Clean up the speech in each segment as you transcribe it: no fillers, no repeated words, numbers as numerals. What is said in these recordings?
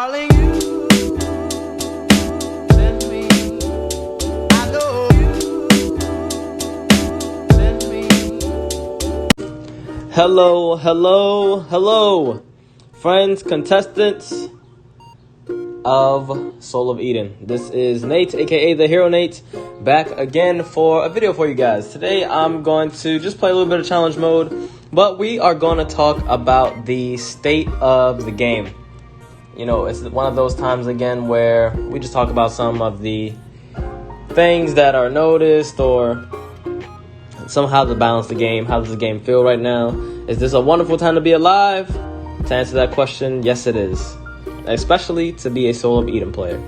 Darling, you send me. I know you send me. Hello, friends, contestants of Soul of Eden. This is Nate, aka the Hero Nate, back again for a video for you guys. Today I'm going to just play a little bit of challenge mode, but we are going to talk about the state of the game. You know, it's one of those times again where we just talk about some of the things that are noticed or somehow to balance the game. How does the game feel right now? Is this a wonderful time to be alive? To answer that question, yes it is. Especially to be a Soul of Eden player.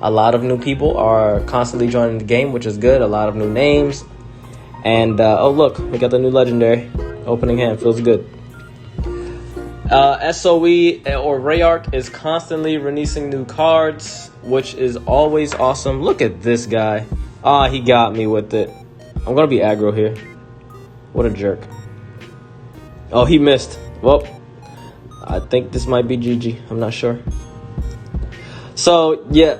A lot of new people are constantly joining the game, which is good. A lot of new names. And, oh look, we got the new legendary. Opening hand, feels good. SOE or Rayark is constantly releasing new cards, which is always awesome. Look at this guy. He got me with it. I'm going to be aggro here. What a jerk. Oh, he missed. Well, I think this might be GG. I'm not sure. So, yeah.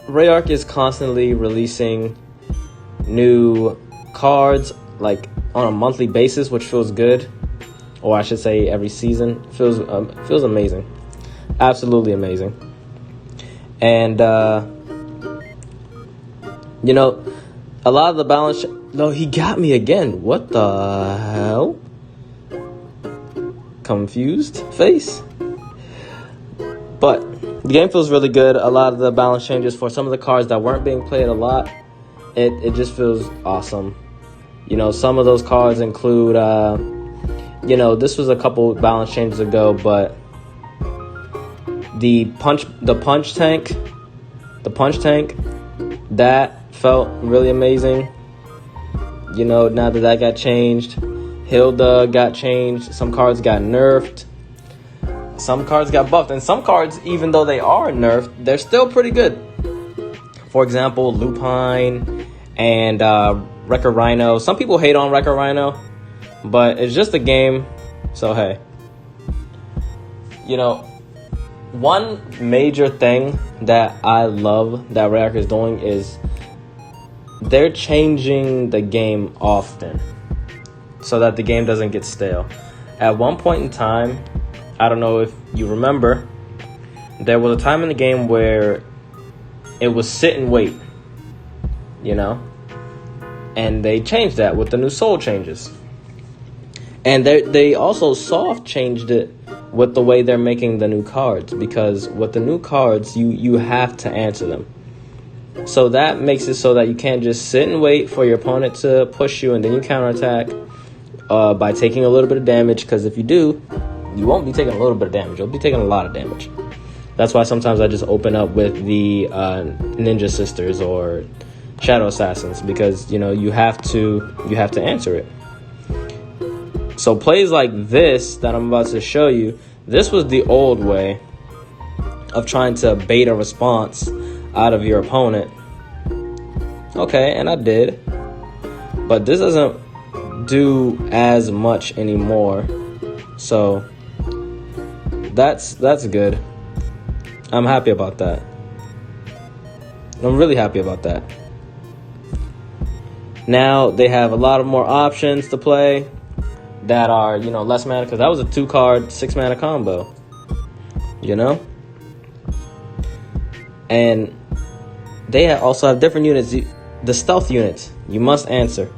Rayark is constantly releasing new cards, like, on a monthly basis, which feels good. Or I should say every season. Feels amazing. Absolutely amazing. And, you know, a lot of the balance... No, he got me again. What the hell? Confused face. But the game feels really good. A lot of the balance changes for some of the cards that weren't being played a lot. It just feels awesome. You know, some of those cards include... you know, this was a couple balance changes ago, but the punch tank, that felt really amazing. You know, now that got changed, Hilda got changed. Some cards got nerfed. Some cards got buffed, and some cards, even though they are nerfed, they're still pretty good. For example, Lupine and Wrecker Rhino. Some people hate on Wrecker Rhino, but it's just a game, so hey. You know, one major thing that I love that Rayark is doing is they're changing the game often so that the game doesn't get stale. At one point in time, I don't know if you remember, there was a time in the game where it was sit and wait, you know? And they changed that with the new soul changes. And they also soft changed it with the way they're making the new cards, because with the new cards, you have to answer them. So that makes it so that you can't just sit and wait for your opponent to push you and then you counterattack by taking a little bit of damage, because if you do, you won't be taking a little bit of damage. You'll be taking a lot of damage. That's why sometimes I just open up with the Ninja Sisters or Shadow Assassins, because, you know, you have to answer it. So plays like this that I'm about to show you, this was the old way of trying to bait a response out of your opponent. Okay, and I did. But this doesn't do as much anymore. So that's good. I'm happy about that. I'm really happy about that. Now they have a lot of more options to play that are, you know, less mana, because that was a 2-card, 6-mana combo, you know? And they also have different units. The stealth units, you must answer.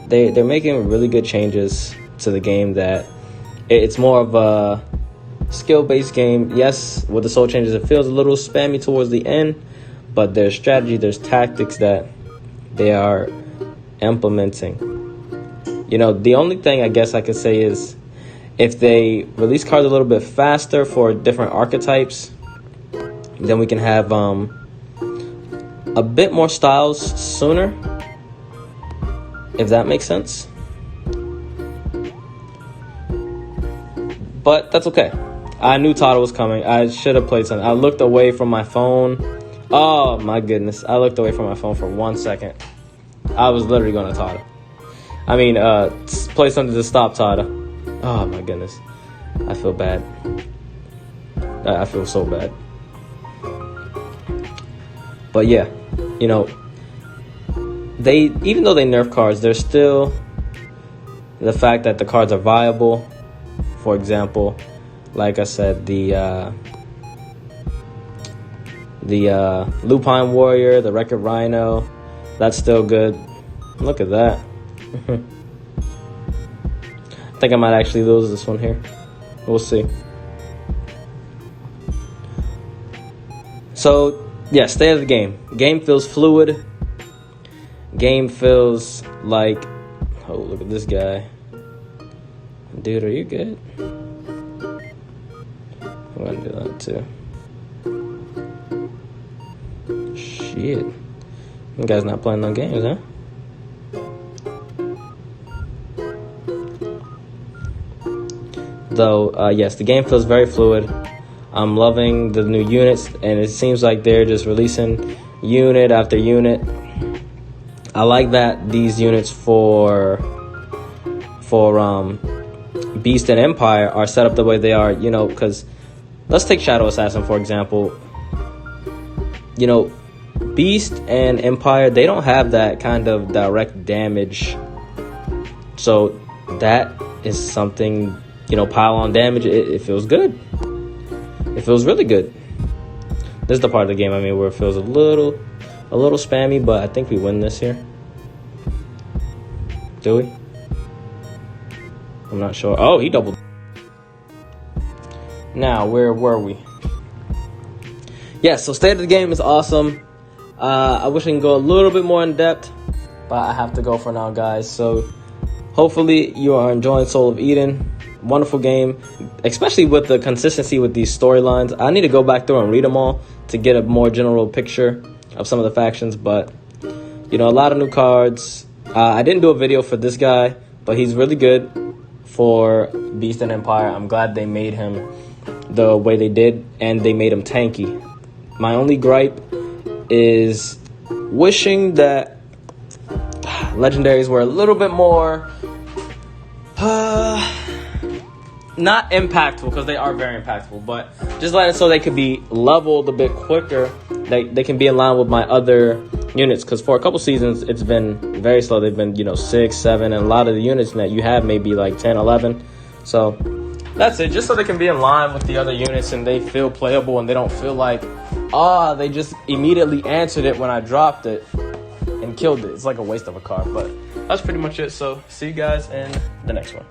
They're making really good changes to the game that it's more of a skill-based game. Yes, with the soul changes, it feels a little spammy towards the end, but there's strategy, there's tactics that they are implementing. You know, the only thing I guess I could say is if they release cards a little bit faster for different archetypes, then we can have a bit more styles sooner, if that makes sense. But that's okay. I knew Tada was coming. I should have played something. I looked away from my phone. Oh my goodness. I looked away from my phone for 1 second. I was literally going to Tada. I mean, play something to stop Tada. Oh my goodness. I feel bad. I feel so bad. But yeah, you know, even though they nerf cards, there's still the fact that the cards are viable. For example, like I said, the Lupine Warrior, the Wrecked Rhino, that's still good. Look at that. I think I might actually lose this one here. We'll see. So, yeah, state of the game. Game feels fluid. Game feels like... Oh, look at this guy. Dude, are you good? I'm gonna do that too. Shit. You guys not playing no games, huh? Though, yes, the game feels very fluid. I'm loving the new units, and it seems like they're just releasing unit after unit. I like that these units for Beast and Empire are set up the way they are, you know, because let's take Shadow Assassin, for example. You know, Beast and Empire, they don't have that kind of direct damage. So that is something, you know, pile on damage. It feels good. It feels really good. This is the part of the game, I mean, where it feels a little spammy, but I think we win this here. Do we? I'm not sure. Oh, he doubled. Now, where were we? Yeah, so state of the game is awesome. I wish I can go a little bit more in depth, but I have to go for now, guys. So hopefully you are enjoying Soul of Eden. Wonderful game, especially with the consistency with these storylines. I need to go back through and read them all to get a more general picture of some of the factions, but you know, a lot of new cards. I didn't do a video for this guy, but he's really good for Beast and Empire. I'm glad they made him the way they did, and they made him tanky. My only gripe is wishing that legendaries were a little bit more not impactful, because they are very impactful, but just let it so they could be leveled a bit quicker. They can be in line with my other units, because for a couple seasons it's been very slow. They've been, you know, 6, 7, and a lot of the units that you have may be like 10, 11. So that's it, just so they can be in line with the other units and they feel playable and they don't feel like, they just immediately answered it when I dropped it and killed it. It's like a waste of a card, but that's pretty much it. So see you guys in the next one.